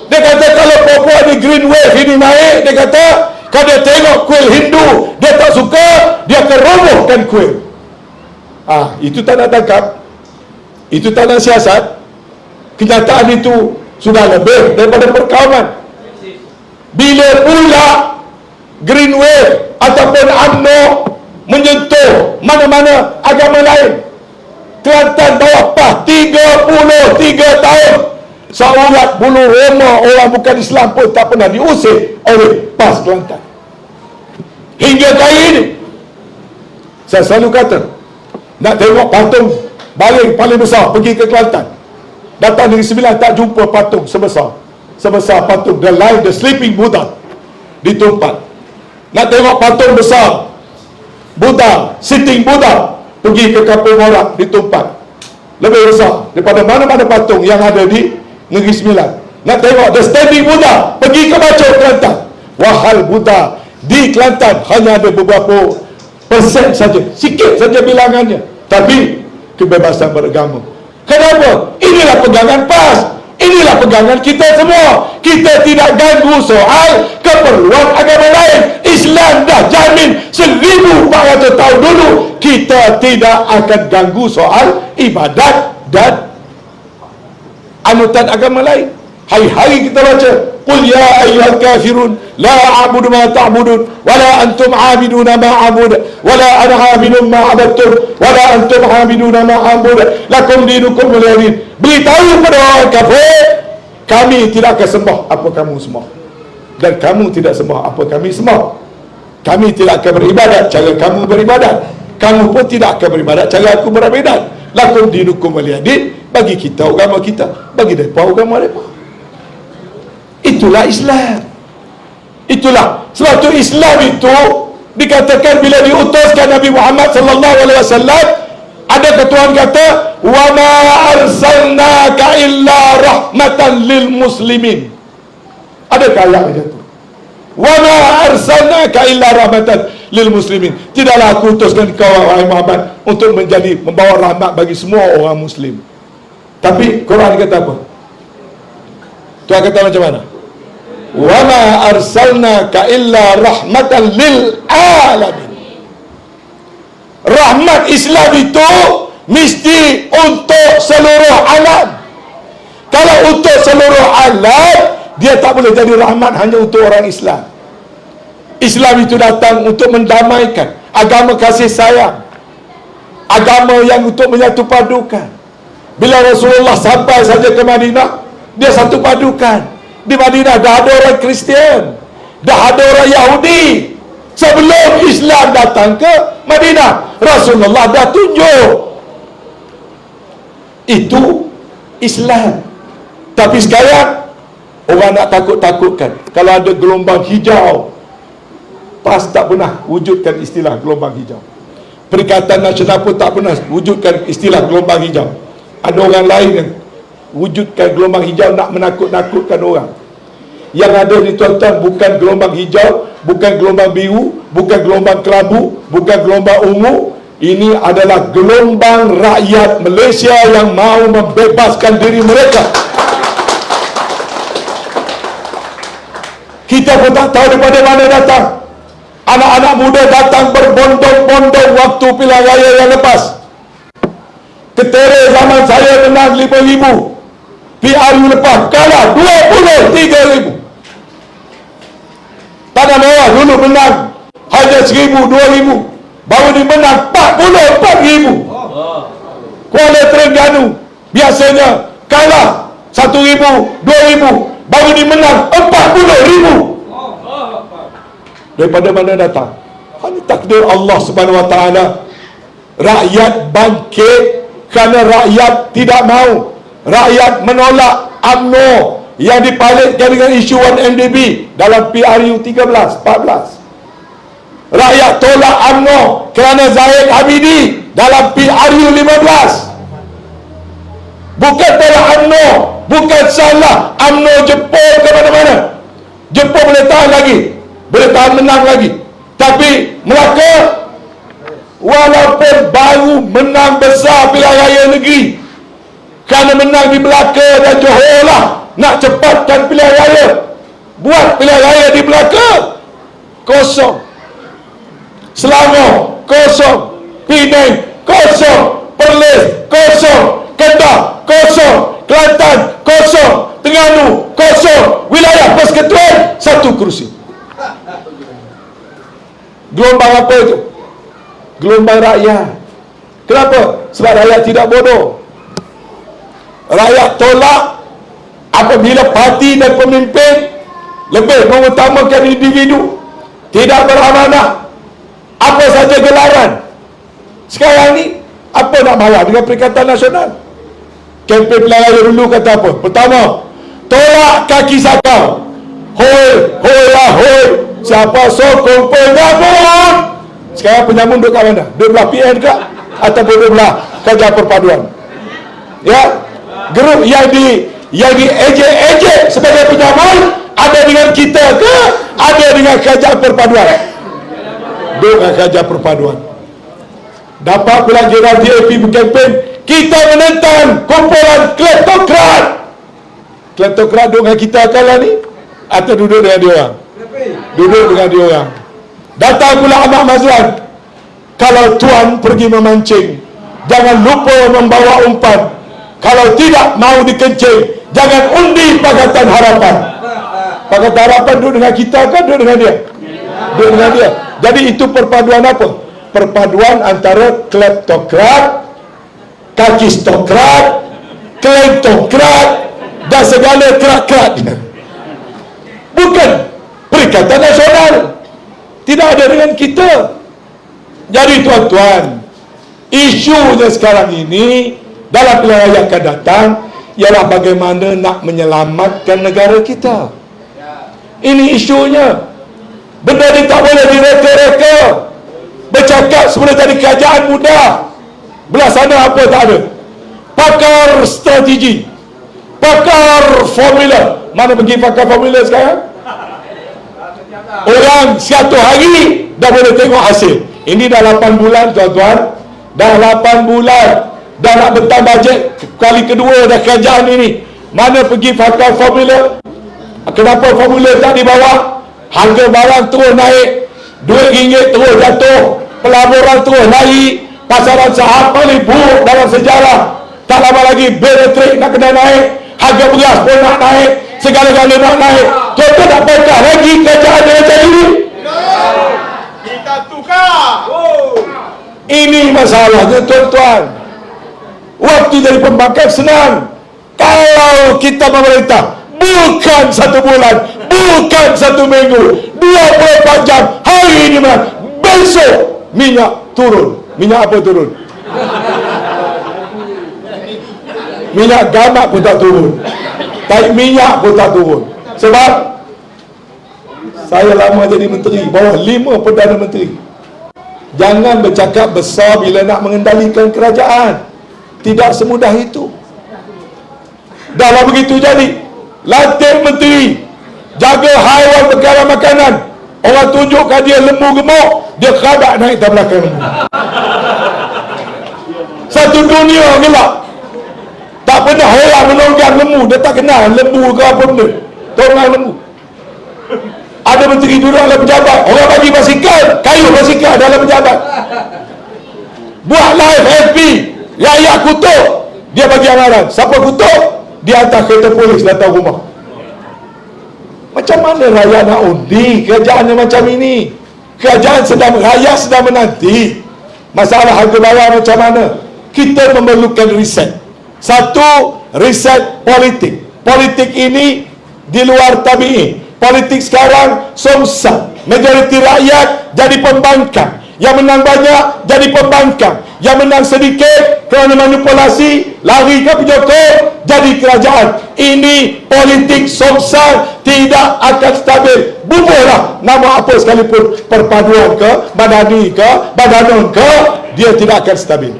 Dia kata kalau perempuan di Green Wave ini naik, dia kata kalau dia tengok kuil Hindu, dia tak suka, dia akan robohkan kuil. Itu tak nak tangkap, itu tak nak siasat. Kenyataan itu sudah lebih daripada perkauman. Bila pula Green Wave ataupun UMNO menyentuh mana-mana agama lain, Kelantan bawah PAS 33 tahun, saurat bulu roma orang bukan Islam pun tak pernah diusir oleh PAS Kelantan. Hingga kali ini saya selalu kata, nak tengok patung baling paling besar, pergi ke Kelantan. Datang Negeri Sembilan tak jumpa patung sebesar patung The Sleeping Buddha di Tumpat. Nak tengok patung besar Buddha, Sitting Buddha, pergi ke Kampung Morak di Tumpat, lebih besar daripada mana-mana patung yang ada di Negeri Sembilan. Nak tengok The Standing Buddha, pergi ke Bacau, Kelantan. Wahal Buddha di Kelantan hanya ada beberapa persen saja, sikit saja bilangannya. Tapi kebebasan beragama. Kenapa? Inilah pegangan PAS, inilah pegangan kita semua. Kita tidak ganggu soal keperluan agama lain. Islam dah jamin 1400 tahun dulu, kita tidak akan ganggu soal ibadat dan anutan agama lain. Hari-hari kita baca, qul ya ayyuhal kafirun la a'budu ma ta'budun wa la antum 'abiduna ma a'budu wa la ana 'abidun ma 'abadtum wa la antum 'abiduna ma a'budu lakum dinukum waliyadin. Beritahu kepada orang kafir, kami tidak akan sembah apa kamu sembah, dan kamu tidak sembah apa kami sembah. Kami tidak akan beribadat cara kamu beribadat, kamu pun tidak akan beribadat cara aku beribadat. Lakum dinukum waliyadin. Bagi kita agama kita, bagi mereka agama mereka. Itulah Islam. Itulah sebab tu Islam itu dikatakan bila diutuskan Nabi Muhammad sallallahu alaihi wasallam, ada ketuan kata wa ma arsalnaka illa rahmatan lil muslimin. Ada ayat macam tu. Wa ma arsalnaka illa rahmatan lil muslimin. Tidaklah aku utuskan kau wahai Muhammad untuk menjadi membawa rahmat bagi semua orang muslim. Tapi Quran kata apa? Tuhan kata macam mana? Wa ma arsalnaka illa rahmatan lil alamin. Rahmat Islam itu mesti untuk seluruh alam. Kalau untuk seluruh alam, dia tak boleh jadi rahmat hanya untuk orang Islam. Islam itu datang untuk mendamaikan, agama kasih sayang, agama yang untuk menyatu padukan. Bila Rasulullah sampai saja ke Madinah, dia satu padukan. Di Madinah dah ada orang Kristian, dah ada orang Yahudi. Sebelum Islam datang ke Madinah, Rasulullah dah tunjuk itu Islam. Tapi sekarang orang nak takut-takutkan. Kalau ada gelombang hijau, PAS tak pernah wujudkan istilah gelombang hijau. Perikatan Nasional pun tak pernah wujudkan istilah gelombang hijau. Ada orang lain yang wujudkan gelombang hijau nak menakut-nakutkan orang. Yang ada ni tuan-tuan bukan gelombang hijau, bukan gelombang biru, bukan gelombang kelabu, bukan gelombang ungu. Ini adalah gelombang rakyat Malaysia yang mahu membebaskan diri mereka. Kita pun tak tahu daripada mana datang. Anak-anak muda datang berbondong-bondong waktu pilihan raya yang lepas. Ketera zaman saya menang 5,000. PRU lepas kalah 23,000. Tanah Merah dulu menang hanya 1,000, 2,000. Baru ni menang 44,000. Kuala Terengganu biasanya kalah 1,000, 2,000. Baru ni menang 40,000. Daripada mana datang? Hanya takdir Allah Subhanahu Wa Taala. Rakyat bangkit kerana rakyat tidak mahu. Rakyat menolak UMNO yang dipalitkan dengan isu 1MDB dalam PRU 13, 14. Rakyat tolak UMNO kerana Zahid Hamidi dalam PRU 15. Bukan tolak UMNO, bukan salah UMNO jempol ke mana-mana. Jempol boleh tahan lagi, boleh tahan menang lagi. Tapi Melaka walaupun baru menang besar pilihan raya negeri, kerana menang di Melaka dan Johor lah, nak cepatkan pilihan raya, buat pilihan raya di Melaka, kosong. Selangor kosong, Penang kosong, Perlis kosong, Kedah kosong, Kelantan kosong, Terengganu kosong, wilayah persekutuan 1 kerusi. Gelombang apa itu? Gelombang rakyat. Kenapa? Sebab rakyat tidak bodoh. Rakyat tolak apabila parti dan pemimpin lebih mengutamakan individu, tidak beramanah, apa saja gelaran. Sekarang ni apa nak marah dengan Perikatan Nasional? Kempen pilihan raya dulu kata apa? Pertama, tolak kaki sakau. Hoi, hoi lah, hoi. Siapa sokong penyamun? Sekarang penyamun duduk kat mana? Duduk belah PN ke? Ataupun duduk belah Kerja Perpaduan? Ya? Grup yang diejek-ejek sebagai penyamun ada dengan kita ke? Ada dengan Kerajaan Perpaduan? Duduk dengan Kerajaan Perpaduan. Dapat pula jenderal DAP berkempen, kita menentang kumpulan kleptokrat. Kleptokrat duduk dengan kita kalah ni? Atau duduk dengan dia orang? Duduk dengan dia orang. Datang pula Ahmad Mazlan, kalau tuan pergi memancing, jangan lupa membawa umpan. Kalau tidak mau dikencing, jangan undi Pakatan Harapan. Pakatan Harapan duduk dengan kita kan? Duduk dengan dia? Duduk dengan dia. Jadi itu perpaduan apa? Perpaduan antara kleptokrat, kakistokrat, kleptokrat dan segala krat-krat. Bukan Perikatan Nasional. Tidak ada dengan kita. Jadi tuan-tuan, isunya sekarang ini dalam pilihan raya akan datang ialah bagaimana nak menyelamatkan negara kita. Ini isunya. Benda ni tak boleh direka-reka. Bercakap semula tadi kerajaan muda, belah sana apa tak ada. Pakar strategi, pakar formula. Mana pergi pakar formula sekarang? Orang 100 hari dah boleh tengok hasil. Ini dah 8 bulan tuan-tuan. Dah 8 bulan. Dah nak bentang bajet kali kedua dah kerajaan ini. Mana pergi pakar formula? Kenapa formula tak dibawa? Harga barang terus naik, RM2 terus jatuh, pelaburan terus naik, pasaran saham paling buruk dalam sejarah. Tak lama lagi bil elektrik nak kena naik, harga beras pun nak naik, segala-galanya nak naik. Tuan-tuan nak bongkar lagi kerajaan yang macam ini? Kita tukar. Ini masalahnya tuan-tuan. Waktu jadi pembangkang senang. Kalau kita memerintah, bukan 1 bulan, bukan 1 minggu, 24 jam, hari ini menang, besok minyak turun. Minyak apa turun? Minyak gamak pun tak turun, taik minyak pun tak turun. Sebab saya lama jadi menteri, bawah 5 Perdana Menteri. Jangan bercakap besar bila nak mengendalikan kerajaan. Tidak semudah itu. Dalam begitu jadi, latih menteri, jaga haiwan perkara makanan. Orang tunjukkan dia lembu gemuk, dia keradak naik ke belakang lembu. Satu dunia gelap. Tak pernah orang menonggang lembu. Dia tak kenal lembu ke apa benda. Tonggang lembu. Ada menteri duduk dalam pejabat, orang bagi basikal, kayu basikal dalam pejabat. Buat live FB, rakyat kutuk, dia bagi amaran. Siapa kutuk? Dia hantar kereta polis datang rumah. Macam mana rakyat nak undi kerajaannya macam ini? Kerajaan sedang, rakyat sedang menanti. Masalah harga barang macam mana? Kita memerlukan riset. Satu, riset politik. Politik ini di luar tabi'i. Politik sekarang somsa. Majoriti rakyat jadi pembangkang. Yang menang banyak jadi pembangkang. Yang menang sedikit kerana manipulasi lari ke penyokong jadi kerajaan. Ini politik somsa, tidak akan stabil. Buburlah nama apa sekalipun, perpaduan ke, Madani ke, Badanon ke, dia tidak akan stabil.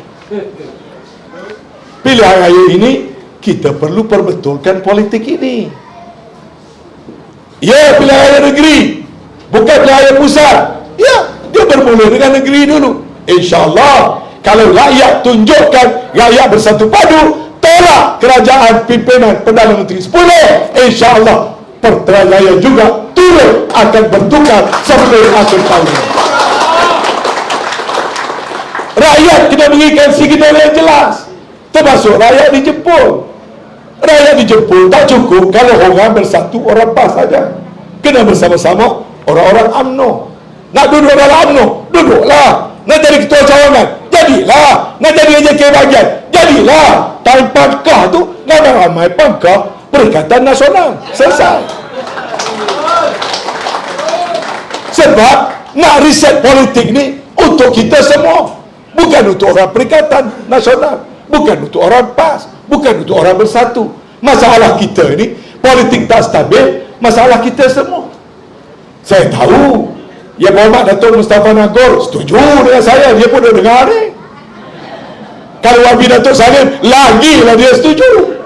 Pilihan raya ini kita perlu perbetulkan politik ini. Ya, pilihan raya negeri, bukan pilihan raya pusat. Ya, dia bermula dengan negeri dulu. InsyaAllah, kalau rakyat tunjukkan rakyat bersatu padu, tolak kerajaan pimpinan Perdana Menteri 10, InsyaAllah Pilihan raya juga turut akan bertukar sampai akhir tahun. Rakyat kena berikan signal yang jelas, termasuk rakyat dijemput. Rakyat dijemput tak cukup kalau orang bersatu, orang PAS saja. Kena bersama-sama orang-orang UMNO. Nak duduk dalam UMNO, duduklah. Nak jadi ketua cawangan, jadilah. Nak jadi AJK bahagian, jadilah. Tanpa kah tu, ramai pangkah Perikatan Nasional. Selesai. Sebab nak riset politik ni untuk kita semua, bukan untuk orang Perikatan Nasional, bukan untuk orang PAS, bukan untuk orang bersatu. Masalah kita ni politik tak stabil, masalah kita semua. Saya tahu Yang Berhormat Datuk Mustafa Nagor setuju dengan saya, dia pun dah dengar ni. Kalau Wabi Datuk Salim lagilah dia setuju.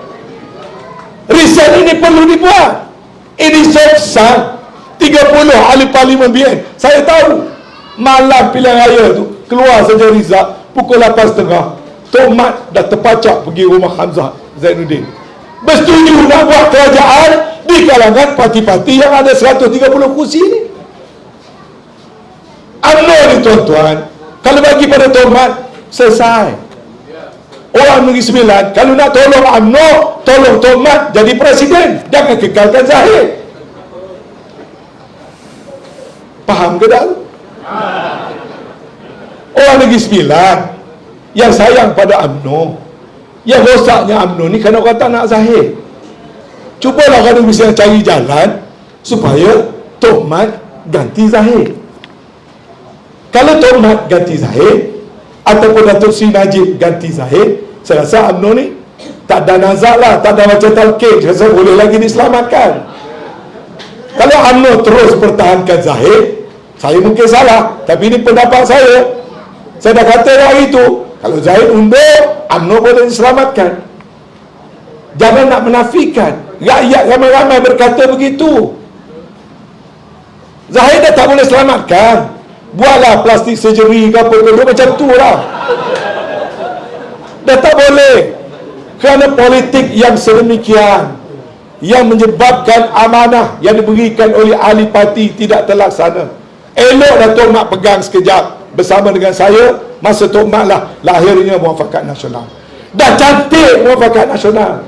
Riset ini perlu dibuat. Ini sebesar 30 ahli parlimen BN. Saya tahu malam pilihan raya tu keluar saja Rizal pukul 8.30, Tok Mat dah terpacak pergi rumah Hamzah Zainuddin, bersetuju nak buat kerajaan di kalangan parti-parti yang ada 130 kursi ni. UMNO ni tuan-tuan, kalau bagi pada Tok Mat, selesai. Orang Negeri Sembilan kalau nak tolong UMNO, tolong Tok Mat jadi presiden, jangan kekalkan Zahid. Faham ke tak? Orang Negeri Sembilan yang sayang pada UMNO, yang rosaknya UMNO ni kerana orang tak nak Zahid. Cubalah orang Negeri Sembilan cari jalan supaya Tok Mat ganti Zahid. Kalau Tok Mat ganti Zahid ataupun Datuk Seri Najib ganti Zahid, saya rasa UMNO ni tak ada nazak lah, tak ada macam talqin, saya rasa boleh lagi diselamatkan. Kalau UMNO terus pertahankan Zahid, saya mungkin salah, tapi ini pendapat saya. Saya dah kata hari itu, kalau Zahid undur, UMNO boleh diselamatkan. Jangan nak menafikan. Rakyat ramai-ramai berkata begitu. Zahid dah tak boleh selamatkan. Buatlah plastik surgery ke apa ke, macam tu lah. Dah tak boleh. Kerana politik yang sedemikian, yang menyebabkan amanah yang diberikan oleh ahli parti tidak terlaksana. Elok Datuk Mat pegang sekejap bersama dengan saya masa Tok Mat lah lahirnya Muafakat Nasional. Dah cantik Muafakat Nasional.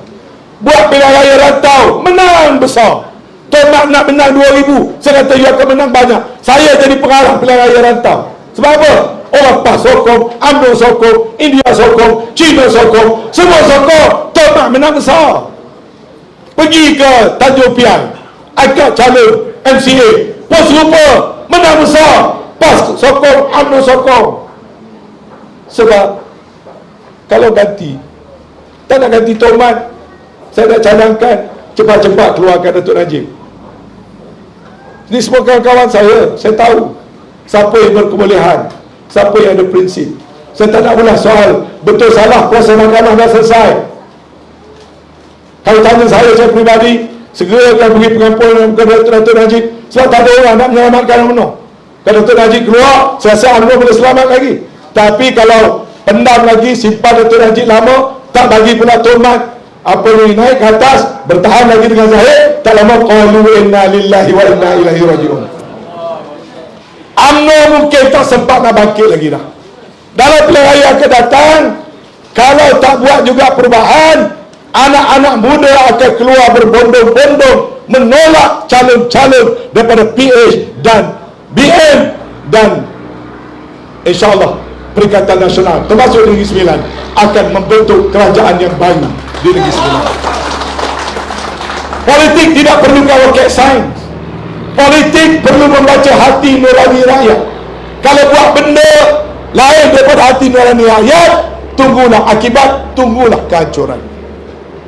Buat pilihan raya rantau, menang besar. Tok Mat nak menang 2,000, saya kata you akan menang banyak. Saya jadi pengarah pilihan raya rantau. Sebab apa? Orang PAS sokong, UMNO sokong, India sokong, China sokong, semua sokong. Tok Mat menang besar. Pergi ke Tanjung Piang, akad calon MCA, pos rupa, menang besar. PAS sokong, UMNO sokong. Sebab kalau ganti, tak nak ganti Tok Mat, saya nak cadangkan cepat-cepat keluarkan Datuk Najib. Ini semua kawan-kawan saya tahu siapa yang berkebolehan. Siapa yang ada prinsip? Saya tak nak ulas soal betul salah kuasa mahkamah dah selesai. Kalau tanya saya peribadi, segera akan pergi pengampunan kepada Datuk Najib. Sebab tak ada orang nak menyelamatkan UMNO. Kalau Datuk Najib keluar, saya rasa UMNO boleh selamat lagi. Tapi kalau pendam lagi, simpan Datuk Najib lama, tak bagi pula tomat, apa ni, naik ke atas, bertahan lagi dengan Zahid, tak lama qalu inna lillahi wa inna ilaihi raji'un. UMNO mungkin tak sempat nak bangkit lagi dah. Dalam pilihan raya akan datang, kalau tak buat juga perubahan, anak-anak muda akan keluar berbondong-bondong menolak calon-calon daripada PH dan BN dan insyaAllah Perikatan Nasional termasuk Negeri Sembilan akan membentuk kerajaan yang baru di Negeri Sembilan. Politik tidak perlu rocket science. Politik perlu membaca hati nurani rakyat. Kalau buat benda lain daripada hati nurani rakyat, tunggulah akibat, tunggulah kehancuran.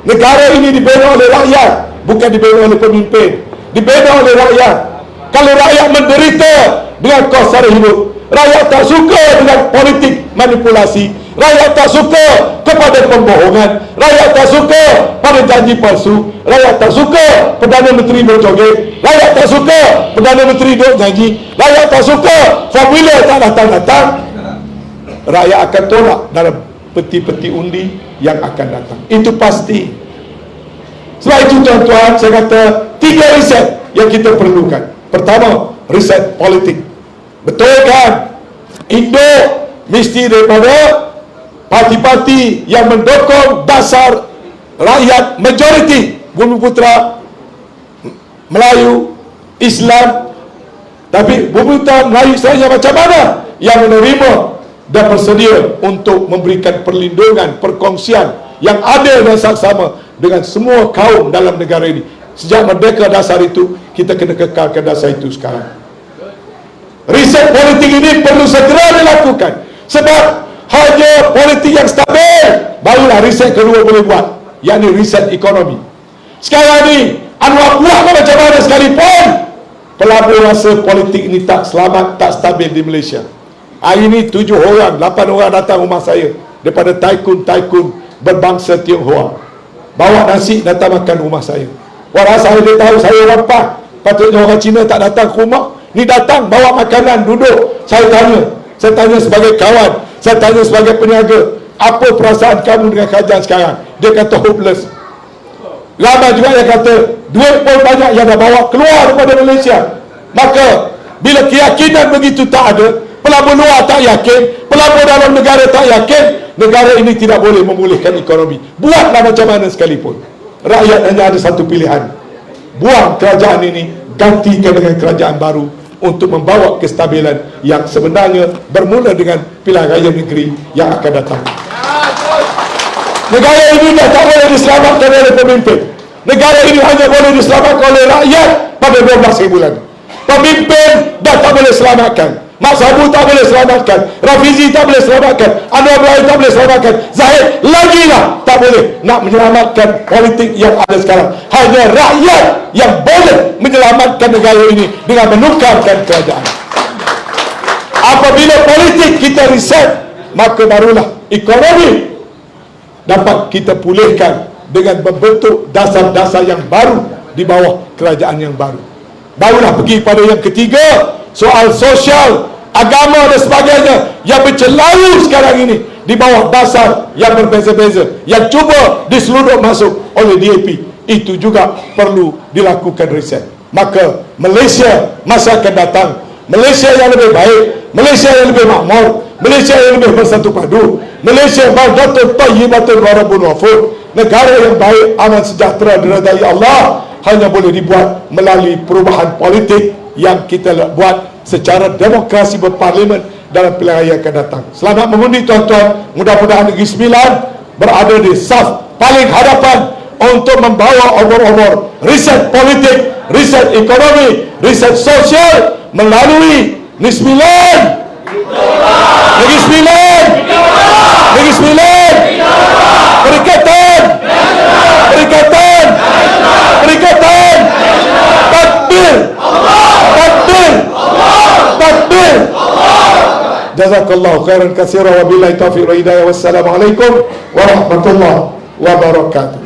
Negara ini dibina oleh rakyat, bukan dibina oleh pemimpin. Dibina oleh rakyat. Kalau rakyat menderita dengan kos sara hidup, rakyat tak suka dengan politik manipulasi, rakyat tak suka kepada pembohongan, rakyat tak suka pada janji palsu, rakyat tak suka Perdana Menteri berjoget, rakyat tak suka Perdana Menteri duk janji, rakyat tak suka formula tak datang-datang, rakyat akan tolak dalam peti-peti undi yang akan datang. Itu pasti. Sebab itu tuan-tuan, saya kata 3 riset yang kita perlukan. Pertama, riset politik. Betul kan? Indo mesti daripada parti-parti yang mendukung dasar rakyat majoriti, Bumiputera Melayu Islam. Tapi Bumiputera Melayu Islamnya macam mana? Yang menerima dan bersedia untuk memberikan perlindungan, perkongsian yang adil dan saksama dengan semua kaum dalam negara ini. Sejak merdeka dasar itu, kita kena kekalkan dasar itu sekarang. Riset politik ini perlu segera dilakukan. Sebab hanya politik yang stabil, barulah riset kedua boleh buat, yakni riset ekonomi. Sekarang ni Anwar buat macam mana sekalipun, pelabur rasa politik ini tak selamat, tak stabil di Malaysia. Hari ini 7 orang, 8 orang datang rumah saya daripada tycoon-tycoon berbangsa Tionghoa, bawa nasi datang makan rumah saya. Orang saya dia tahu saya orang PAS, patutnya orang Cina tak datang ke rumah. Ni datang bawa makanan, duduk. Saya tanya sebagai kawan, saya tanya sebagai peniaga, apa perasaan kamu dengan kerajaan sekarang? Dia kata hopeless. Ramai juga yang kata duit pun banyak yang dah bawa keluar daripada Malaysia. Maka bila keyakinan begitu tak ada, pelabur luar tak yakin, pelabur dalam negara tak yakin, negara ini tidak boleh memulihkan ekonomi. Buatlah macam mana sekalipun, rakyat hanya ada satu pilihan: buang kerajaan ini, gantikan dengan kerajaan baru untuk membawa kestabilan yang sebenarnya bermula dengan pilihan raya negeri yang akan datang. Negara ini dah tak boleh diselamatkan oleh pemimpin. Negara ini hanya boleh diselamatkan oleh rakyat pada 12 bulan. Pemimpin dah tak boleh selamatkan. Mak Sabu tak boleh selamatkan, Rafizi tak boleh selamatkan, Anwar Ibrahim tak boleh selamatkan, Zahid lagilah tak boleh nak menyelamatkan politik yang ada sekarang. Hanya rakyat yang boleh menyelamatkan negara ini dengan menukarkan kerajaan. Apabila politik kita reset, maka barulah ekonomi dapat kita pulihkan dengan membentuk dasar-dasar yang baru di bawah kerajaan yang baru. Barulah pergi pada yang ketiga, soal sosial, agama dan sebagainya yang bercelaru sekarang ini di bawah dasar yang berbeza-beza, yang cuba diselundup masuk oleh DAP. Itu juga perlu dilakukan riset. Maka Malaysia masa akan datang, Malaysia yang lebih baik, Malaysia yang lebih makmur, Malaysia yang lebih bersatu padu, Malaysia baldatun tayyibatun wa rabbun ghafur, negara yang baik, aman, sejahtera, diredai Allah, hanya boleh dibuat melalui perubahan politik yang kita buat secara demokrasi berparlimen dalam pilihan raya akan datang. Selamat mengundi tuan-tuan. Mudah-mudahan Negeri Sembilan berada di saf paling hadapan untuk membawa obor-obor riset politik, riset ekonomi, riset sosial melalui Negeri Sembilan. Negeri Sembilan. Negeri Sembilan. Perikatan. Perikatan. Perikatan. Takbir. Takbir. Takbir. Jazakallahu khairan katsira wa billahi taufiq wa hidayah. Wassalamualaikum warahmatullahi wabarakatuh.